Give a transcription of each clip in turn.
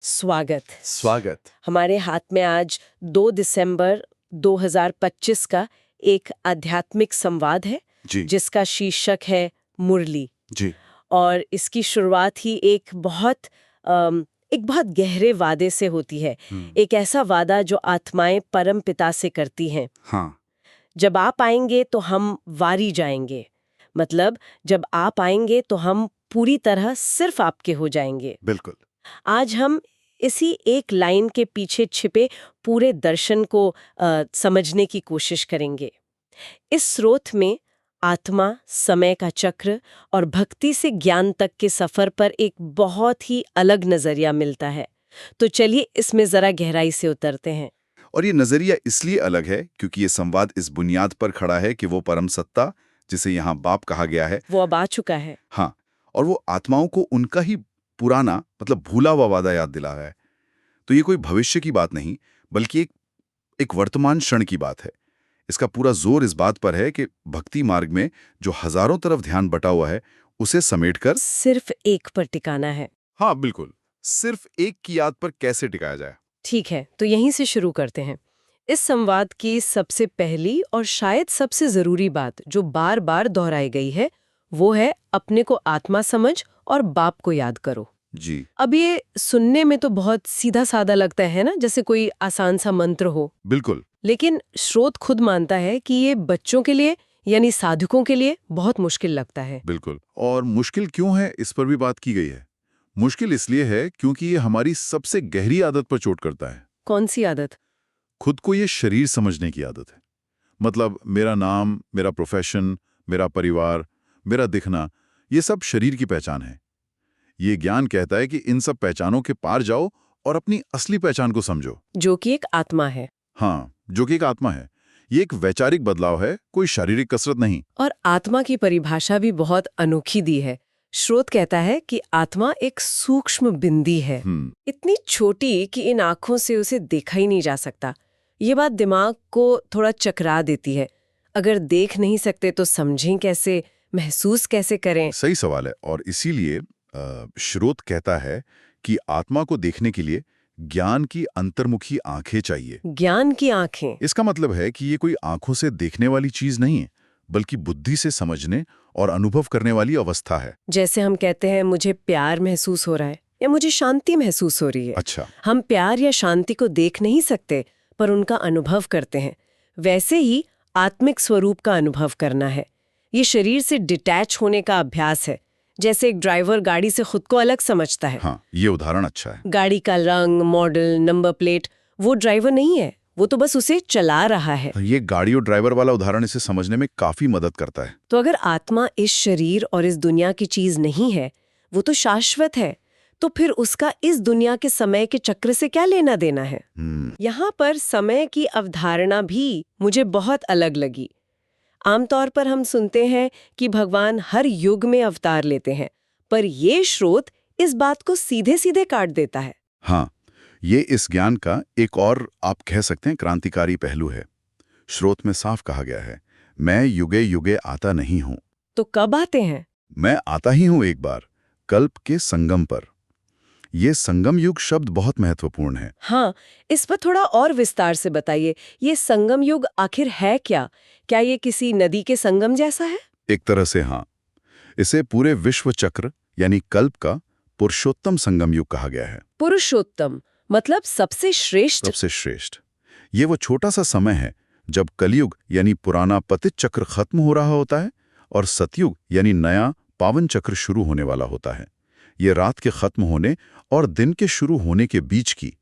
स्वागत। स्वागत। हमारे हाथ में आज 2 दिसंबर 2025 का एक आध्यात्मिक संवाद है जी जिसका शीर्षक है मुरली। जी और इसकी शुरुआत ही एक बहुत गहरे वादे से होती है। एक ऐसा वादा जो आत्माएं परम पिता से करती हैं। हाँ जब आप आएंगे तो हम वारी जाएंगे, मतलब जब आप आएंगे तो हम पूरी तरह सिर्फ आपके हो जाएंगे। बिल्कुल। आज हम इसी एक लाइन के पीछे छिपे पूरे दर्शन को समझने की कोशिश करेंगे। इस स्रोत में आत्मा, समय का चक्र और भक्ति से ज्ञान तक के सफर पर एक बहुत ही अलग नजरिया मिलता है। तो चलिए इसमें जरा गहराई से उतरते हैं। और ये नजरिया इसलिए अलग है क्योंकि ये संवाद इस बुनियाद पर खड़ा है कि वो परम सत्ता, जिसे यहाँ बाप कहा गया है, वो अब आ चुका है। हाँ, और वो आत्माओं को उनका ही पुराना मतलब भूला हुआ वादा याद दिला रहा है। तो ये कोई भविष्य की बात नहीं, बल्कि एक वर्तमान क्षण की बात है। इसका पूरा जोर इस बात पर है कि भक्ति मार्ग में जो हजारों तरफ ध्यान बटा हुआ है, उसे समेटकर सिर्फ एक पर टिकाना है। हाँ बिल्कुल, सिर्फ एक की याद पर कैसे टिकाया जाए। ठीक है, तो यहीं से शुरू करते हैं। इस संवाद की सबसे पहली और शायद सबसे जरूरी बात जो बार बार दोहराई गई है, वो है अपने को आत्मा समझ और बाप को याद करो। जी अब ये सुनने में तो बहुत सीधा साधा लगता है ना, जैसे कोई आसान सा मंत्र हो। बिल्कुल। लेकिन स्रोत खुद मानता है कि ये बच्चों के लिए यानी साधकों के लिए बहुत मुश्किल लगता है। बिल्कुल। और मुश्किल क्यों है, इस पर भी बात की गई है। मुश्किल इसलिए है क्योंकि ये हमारी सबसे गहरी आदत पर चोट करता है। कौन सी आदत? खुद को ये शरीर समझने की आदत है। मतलब मेरा नाम, मेरा प्रोफेशन, मेरा परिवार, मेरा दिखना, ये सब शरीर की पहचान है। ये ज्ञान कहता है कि इन सब पहचानों के पार जाओ और अपनी असली पहचान को समझो, जो कि एक आत्मा है। हाँ, जो कि एक आत्मा है। ये एक वैचारिक बदलाव है, कोई शारीरिक कसरत नहीं। और आत्मा की परिभाषा भी बहुत अनोखी दी है। स्रोत कहता है कि आत्मा एक सूक्ष्म बिंदी है, इतनी छोटी कि इन आंखों से उसे देखा ही नहीं जा सकता। ये बात दिमाग को थोड़ा चकरा देती है। अगर देख नहीं सकते तो समझें कैसे, महसूस कैसे करें? सही सवाल है। और इसीलिए स्रोत कहता है कि आत्मा को देखने के लिए ज्ञान की अंतर्मुखी आंखें चाहिए। ज्ञान की आंखें? इसका मतलब है कि ये कोई आंखों से देखने वाली चीज नहीं है, बल्कि बुद्धि से समझने और अनुभव करने वाली अवस्था है। जैसे हम कहते हैं मुझे प्यार महसूस हो रहा है या मुझे शांति महसूस हो रही है। अच्छा। हम प्यार या शांति को देख नहीं सकते, पर उनका अनुभव करते हैं। वैसे ही आत्मिक स्वरूप का अनुभव करना है। ये शरीर से डिटैच होने का अभ्यास है। जैसे एक ड्राइवर गाड़ी से खुद को अलग समझता है। हाँ, ये उदाहरण अच्छा है। गाड़ी का रंग, मॉडल, नंबर प्लेट वो ड्राइवर नहीं है, वो तो बस उसे चला रहा है। ये गाड़ी और ड्राइवर वाला उदाहरण इसे समझने में काफी मदद करता है। तो अगर आत्मा इस शरीर और इस दुनिया की चीज नहीं है, वो तो शाश्वत है, तो फिर उसका इस दुनिया के समय के चक्र से क्या लेना देना है? यहाँ पर समय की अवधारणा भी मुझे बहुत अलग लगी। आमतौर पर हम सुनते हैं कि भगवान हर युग में अवतार लेते हैं, पर ये स्रोत इस बात को सीधे सीधे काट देता है। हाँ, ये इस ज्ञान का एक और आप कह सकते हैं क्रांतिकारी पहलू है। स्रोत में साफ कहा गया है, मैं युगे युगे आता नहीं हूं। तो कब आते हैं? मैं आता ही हूं एक बार, कल्प के संगम पर। ये संगम युग शब्द बहुत महत्वपूर्ण है। हाँ, इस पर थोड़ा और विस्तार से बताइए। ये संगम युग आखिर है क्या? क्या ये किसी नदी के संगम जैसा है? एक तरह से हाँ। इसे पूरे विश्व चक्र यानी कल्प का पुरुषोत्तम संगम युग कहा गया है। पुरुषोत्तम मतलब सबसे श्रेष्ठ? सबसे श्रेष्ठ। ये वो छोटा सा समय है जब कलयुग यानी पुराना पतित चक्र खत्म हो रहा होता है और सतयुग यानी नया पावन चक्र शुरू होने वाला होता है। ये रात के खत्म होने और दिन के शुरू होने के बीच की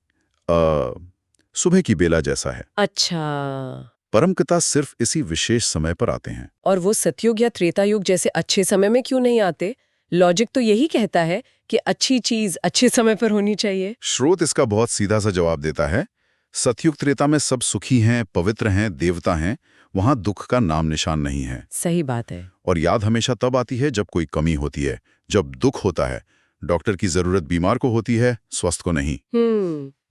सुबह की बेला जैसा है। अच्छा। परमपिता सिर्फ इसी विशेष समय पर आते हैं। और वो सतयुग या त्रेता युग जैसे अच्छे समय में क्यों नहीं आते? लॉजिक तो यही कहता है कि अच्छी चीज अच्छे समय पर होनी चाहिए। स्रोत इसका बहुत सीधा सा जवाब देता है, सतयुग त्रेता में सब सुखी हैं, पवित्र हैं, देवता हैं, वहां दुख का नाम निशान नहीं है। सही बात है। और याद हमेशा तब आती है जब कोई कमी होती है, जब दुख होता है। डॉक्टर की जरूरत बीमार को होती है, स्वस्थ को नहीं।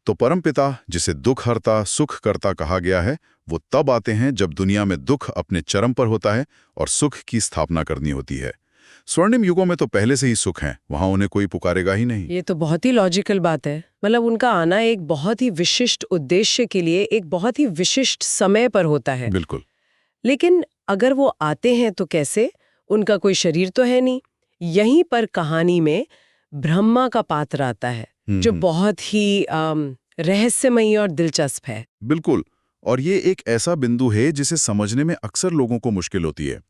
तो परमपिता, जिसे दुख हरता सुख करता कहा गया है, वो तब आते हैं जब दुनिया में दुख अपने चरम पर होता है और सुख की स्थापना करनी होती है। स्वर्णिम युगों में तो पहले से ही सुख है, वहां उन्हें कोई पुकारेगा ही नहीं। ये तो बहुत ही लॉजिकल बात है। मतलब उनका आना एक बहुत ही विशिष्ट उद्देश्य के लिए एक बहुत ही विशिष्ट समय पर होता है। बिल्कुल। लेकिन अगर वो आते हैं तो कैसे? उनका कोई शरीर तो है नहीं। यहीं पर कहानी में ब्रह्मा का पात्र आता है, जो बहुत ही रहस्यमयी और दिलचस्प है। बिल्कुल। और ये एक ऐसा बिंदु है जिसे समझने में अक्सर लोगों को मुश्किल होती है।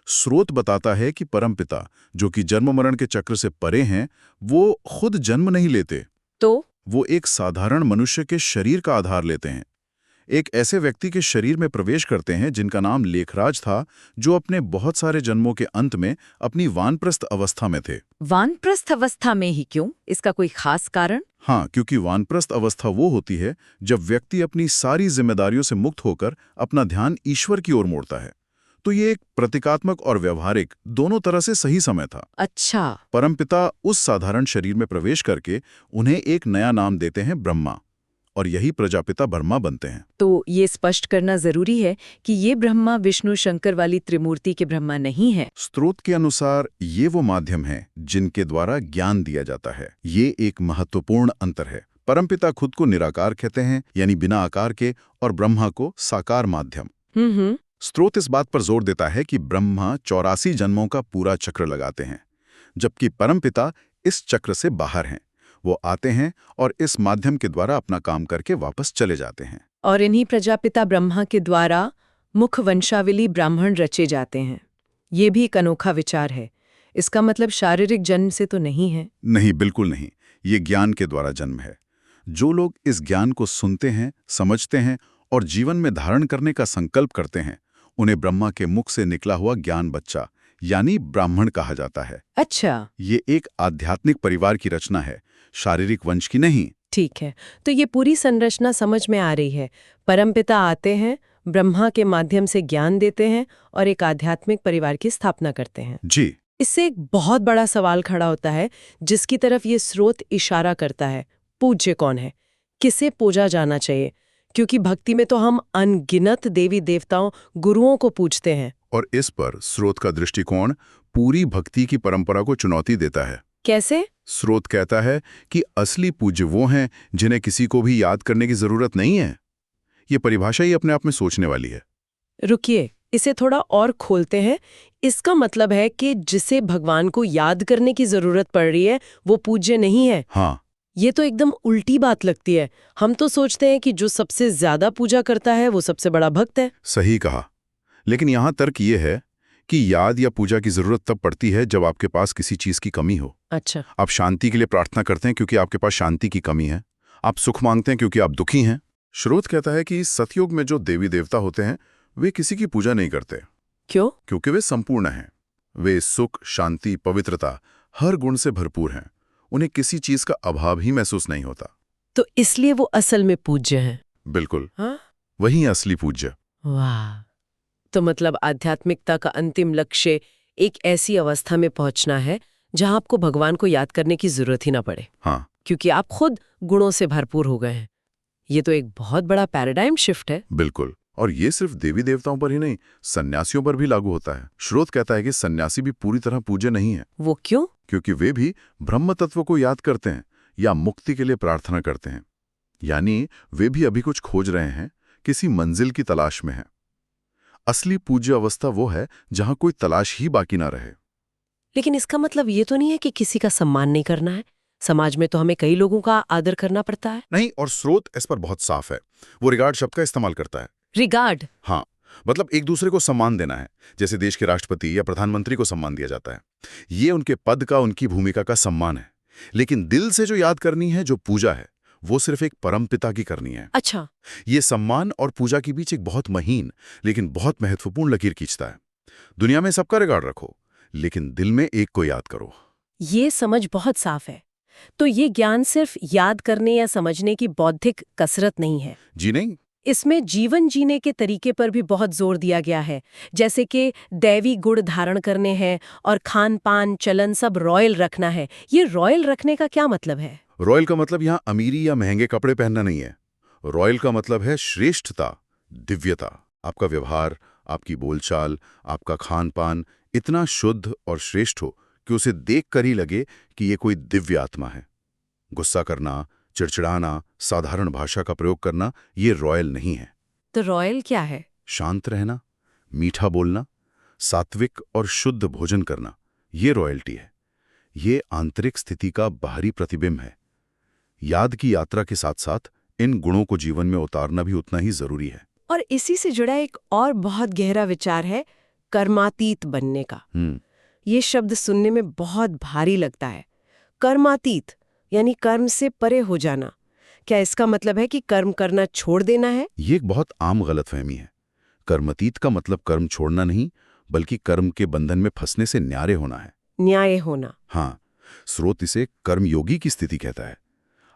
स्रोत बताता है कि परमपिता, जो कि जन्म मरण के चक्र से परे हैं, वो खुद जन्म नहीं लेते। तो वो एक साधारण मनुष्य के शरीर का आधार लेते हैं। एक ऐसे व्यक्ति के शरीर में प्रवेश करते हैं जिनका नाम लेखराज था, जो अपने बहुत सारे जन्मों के अंत में अपनी वानप्रस्थ अवस्था में थे। वानप्रस्थ अवस्था में ही क्यों? इसका कोई खास कारण? हाँ, क्योंकि वानप्रस्थ अवस्था वो होती है जब व्यक्ति अपनी सारी जिम्मेदारियों से मुक्त होकर अपना ध्यान ईश्वर की ओर मोड़ता है। तो ये एक प्रतीकात्मक और व्यवहारिक दोनों तरह से सही समय था। अच्छा। परमपिता उस साधारण शरीर में प्रवेश करके उन्हें एक नया नाम देते हैं, ब्रह्मा, और यही प्रजापिता ब्रह्मा बनते हैं। तो ये स्पष्ट करना जरूरी है कि ये ब्रह्मा विष्णु शंकर वाली त्रिमूर्ति के ब्रह्मा नहीं है। स्रोत के अनुसार ये वो माध्यम है जिनके द्वारा ज्ञान दिया जाता है। ये एक महत्वपूर्ण अंतर है। परमपिता खुद को निराकार कहते हैं, यानी बिना आकार के, और ब्रह्मा को साकार माध्यम। स्रोत इस बात पर जोर देता है कि ब्रह्मा 84 जन्मों का पूरा चक्र लगाते हैं, जबकि परमपिता इस चक्र से बाहर हैं। वो आते हैं और इस माध्यम के द्वारा अपना काम करके वापस चले जाते हैं। और इन्हीं प्रजापिता ब्रह्मा के द्वारा मुख वंशावली ब्राह्मण रचे जाते हैं। ये भी एक अनोखा विचार है। इसका मतलब शारीरिक जन्म से तो नहीं है? नहीं, बिल्कुल नहीं। ये ज्ञान के द्वारा जन्म है। जो लोग इस ज्ञान को सुनते हैं, समझते हैं और जीवन में धारण करने का संकल्प करते हैं, उन्हें ब्रह्मा के मुख से निकला हुआ ज्ञान बच्चा यानी ब्राह्मण कहा जाता है। अच्छा। ये एक आध्यात्मिक परिवार की रचना है, शारीरिक वंश की नहीं। ठीक है, तो ये पूरी संरचना समझ में आ रही है। परमपिता आते हैं, ब्रह्मा के माध्यम से ज्ञान देते हैं और एक आध्यात्मिक परिवार की स्थापना करते हैं। जी। इससे एक बहुत बड़ा सवाल खड़ा होता है, जिसकी तरफ ये स्रोत इशारा करता है। पूज्य कौन है? किसे पूजा जाना चाहिए? क्योंकि भक्ति में तो हम अनगिनत देवी देवताओं, गुरुओं को पूजते हैं। और इस पर स्रोत का दृष्टिकोण पूरी भक्ति की परंपरा को चुनौती देता है। कैसे? स्रोत कहता है कि असली पूज्य वो हैं जिन्हें किसी को भी याद करने की जरूरत नहीं है। ये परिभाषा ही अपने आप में सोचने वाली है। रुकिए, इसे थोड़ा और खोलते हैं। इसका मतलब है कि जिसे भगवान को याद करने की जरूरत पड़ रही है, वो पूज्य नहीं है। हाँ। ये तो एकदम उल्टी बात लगती है। हम तो सोचते हैं कि जो सबसे ज्यादा पूजा करता है वो सबसे बड़ा भक्त है। सही कहा। लेकिन यहाँ तर्क ये है कि याद या पूजा की जरूरत तब पड़ती है जब आपके पास किसी चीज की कमी हो। अच्छा। आप शांति के लिए प्रार्थना करते हैं क्योंकि आपके पास शांति की कमी है। आप सुख मांगते हैं क्योंकि आप दुखी हैं। स्रोत कहता है कि सतयुग में जो देवी देवता होते हैं, वे किसी की पूजा नहीं करते। क्यों? क्योंकि वे संपूर्ण हैं। वे सुख, शांति, पवित्रता, हर गुण से भरपूर हैं। उन्हें किसी चीज का अभाव ही महसूस नहीं होता। तो इसलिए वो असल में पूज्य हैं। बिल्कुल। हाँ? वही असली पूज्य। वाह। तो मतलब आध्यात्मिकता का अंतिम लक्ष्य एक ऐसी अवस्था में पहुंचना है जहां आपको भगवान को याद करने की जरूरत ही ना पड़े। हाँ। क्योंकि आप खुद गुणों से भरपूर हो गए हैं। ये तो एक बहुत बड़ा पैराडाइम शिफ्ट है। बिल्कुल। और ये सिर्फ देवी देवताओं पर ही नहीं, सन्यासियों पर भी लागू होता है। स्रोत कहता है कि सन्यासी भी पूरी तरह पूज्य नहीं है। वो क्यों? क्योंकि वे भी ब्रह्म तत्व को याद करते हैं या मुक्ति के लिए प्रार्थना करते हैं। यानी वे भी अभी कुछ खोज रहे हैं, किसी मंजिल की तलाश में हैं। असली पूज्य अवस्था वो है जहां कोई तलाश ही बाकी ना रहे। लेकिन इसका मतलब ये तो नहीं है कि किसी का सम्मान नहीं करना है। समाज में तो हमें कई लोगों का आदर करना पड़ता है। नहीं, और स्रोत इस पर बहुत साफ है। वो रिगार्ड शब्द का इस्तेमाल करता है। रिगार्ड? हाँ, मतलब एक दूसरे को सम्मान देना है, जैसे देश के राष्ट्रपति या प्रधानमंत्री को सम्मान दिया जाता है। ये उनके पद का, उनकी भूमिका का सम्मान है। लेकिन दिल से जो याद करनी है, जो पूजा है, वो सिर्फ एक परमपिता की करनी है। अच्छा। ये सम्मान और पूजा के बीच एक बहुत महीन लेकिन बहुत महत्वपूर्ण लकीर खींचता है। दुनिया में सबका रिगार्ड रखो, लेकिन दिल में एक को याद करो। ये समझ बहुत साफ है। तो ये ज्ञान सिर्फ याद करने या समझने की बौद्धिक कसरत नहीं है। जी नहीं। इसमें जीवन जीने के तरीके पर भी बहुत जोर दिया गया है, जैसे कि दैवी गुण धारण करने हैं और खान पान चलन सब रॉयल रखना है। ये रॉयल रखने का क्या मतलब है? रॉयल का मतलब यहाँ अमीरी या महंगे कपड़े पहनना नहीं है। रॉयल का मतलब है श्रेष्ठता, दिव्यता। आपका व्यवहार, आपकी बोलचाल, आपका खान पान इतना शुद्ध और श्रेष्ठ हो कि उसे देखकर ही लगे कि ये कोई दिव्य आत्मा है। गुस्सा करना, चिड़चिड़ाना, साधारण भाषा का प्रयोग करना ये रॉयल नहीं है। तो रॉयल क्या है? शांत रहना, मीठा बोलना, सात्विक और शुद्ध भोजन करना, ये रॉयल्टी है। ये आंतरिक स्थिति का बाहरी प्रतिबिंब है। याद की यात्रा के साथ साथ इन गुणों को जीवन में उतारना भी उतना ही जरूरी है। और इसी से जुड़ा एक और बहुत गहरा विचार है कर्मातीत बनने का। ये शब्द सुनने में बहुत भारी लगता है। कर्मातीत यानी कर्म से परे हो जाना। क्या इसका मतलब है कि कर्म करना छोड़ देना है? ये एक बहुत आम गलतफहमी है। कर्मातीत का मतलब कर्म छोड़ना नहीं, बल्कि कर्म के बंधन में फंसने से न्यारे होना है। न्याय होना। हाँ, स्रोत इसे कर्मयोगी की स्थिति कहता है।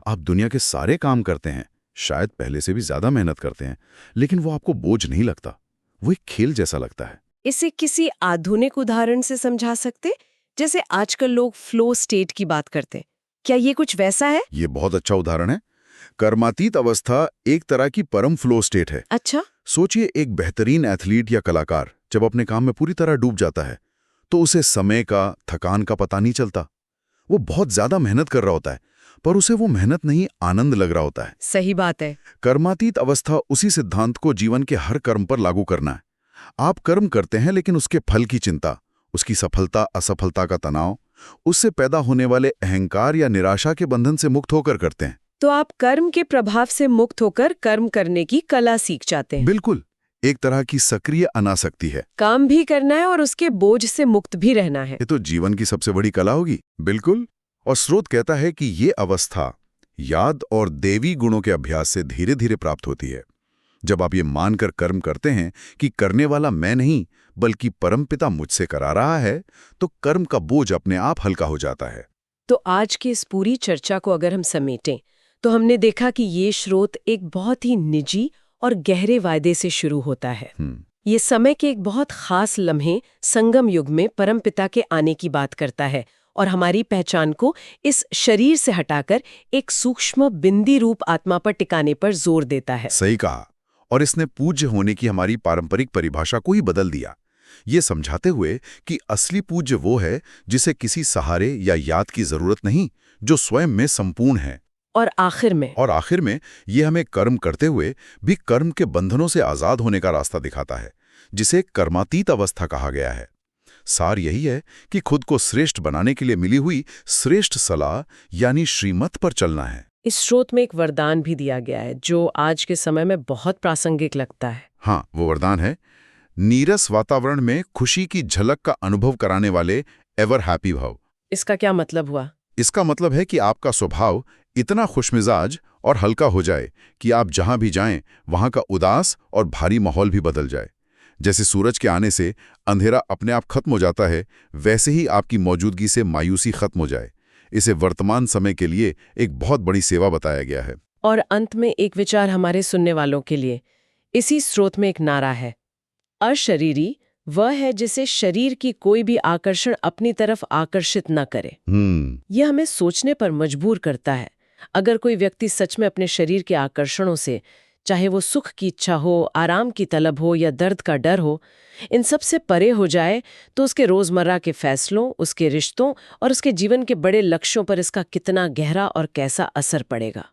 आप दुनिया के सारे काम करते हैं, शायद पहले से भी ज्यादा मेहनत करते हैं, लेकिन वो आपको बोझ नहीं लगता, वो एक खेल जैसा लगता है। इसे किसी आधुनिक उदाहरण से समझा सकते? जैसे आजकल लोग फ्लो स्टेट की बात करते, क्या ये कुछ वैसा है? ये बहुत अच्छा उदाहरण है। कर्मातीत अवस्था एक तरह की परम फ्लो स्टेट है। अच्छा। सोचिए, एक बेहतरीन एथलीट या कलाकार जब अपने काम में पूरी तरह डूब जाता है तो उसे समय का, थकान का पता नहीं चलता। वो बहुत ज्यादा मेहनत कर रहा होता है, पर उसे वो मेहनत नहीं, आनंद लग रहा होता है। सही बात है। कर्मातीत अवस्था उसी सिद्धांत को जीवन के हर कर्म पर लागू करना है। आप कर्म करते हैं, लेकिन उसके फल की चिंता, उसकी सफलता असफलता का तनाव, उससे पैदा होने वाले अहंकार या निराशा के बंधन से मुक्त होकर करते हैं। तो आप कर्म के प्रभाव से मुक्त होकर कर्म करने की कला सीख जाते हैं। बिल्कुल, एक तरह की सक्रिय अनासक्ति है। काम भी करना है और उसके बोझ से मुक्त भी रहना है। ये तो जीवन की सबसे बड़ी कला होगी। बिल्कुल। और स्रोत कहता है कि ये अवस्था याद और देवी गुणों के अभ्यास से धीरे धीरे प्राप्त होती है। जब आप ये मानकर कर्म करते हैं कि करने वाला मैं नहीं, बल्कि परमपिता मुझसे करा रहा है, तो कर्म का बोझ अपने आप हल्का हो जाता है। तो आज की इस पूरी चर्चा को अगर हम समेटें, तो हमने देखा कि ये स्रोत एक बहुत ही निजी और गहरे वायदे से शुरू होता है। ये समय के एक बहुत खास लम्हे संगम युग में परमपिता के आने की बात करता है और हमारी पहचान को इस शरीर से हटाकर एक सूक्ष्म बिंदी रूप आत्मा पर टिकाने पर जोर देता है। सही कहा। और इसने पूज्य होने की हमारी पारंपरिक परिभाषा को ही बदल दिया, ये समझाते हुए कि असली पूज्य वो है जिसे किसी सहारे या याद की जरूरत नहीं, जो स्वयं में संपूर्ण है। और आखिर में ये हमें कर्म करते हुए भी कर्म के बंधनों से आजाद होने का रास्ता दिखाता है, जिसे कर्मातीत अवस्था कहा गया है। सार यही है कि खुद को श्रेष्ठ बनाने के लिए मिली हुई श्रेष्ठ सलाह यानी श्रीमत पर चलना है। इस स्रोत में एक वरदान भी दिया गया है जो आज के समय में बहुत प्रासंगिक लगता है। हाँ, वो वरदान है नीरस वातावरण में खुशी की झलक का अनुभव कराने वाले एवर हैप्पी भव। इसका क्या मतलब हुआ? इसका मतलब है कि आपका स्वभाव इतना खुशमिजाज और हल्का हो जाए कि आप जहां भी जाएं वहां का उदास और भारी माहौल भी बदल जाए। जैसे सूरज के आने से अंधेरा अपने आप खत्म हो जाता है, वैसे ही आपकी मौजूदगी से मायूसी खत्म हो जाए। इसे वर्तमान समय के लिए एक बहुत बड़ी सेवा बताया गया है। और अंत में एक विचार हमारे सुनने वालों के लिए। इसी स्रोत में एक नारा है, अशरीरी वह है जिसे शरीर की कोई भी आकर्षण अपनी तरफ आकर्षित न करे। यह हमें सोचने पर मजबूर करता है। अगर कोई व्यक्ति सच में अपने शरीर के आकर्षणों से, चाहे वो सुख की इच्छा हो, आराम की तलब हो या दर्द का डर हो, इन सब से परे हो जाए, तो उसके रोजमर्रा के फैसलों, उसके रिश्तों और उसके जीवन के बड़े लक्ष्यों पर इसका कितना गहरा और कैसा असर पड़ेगा।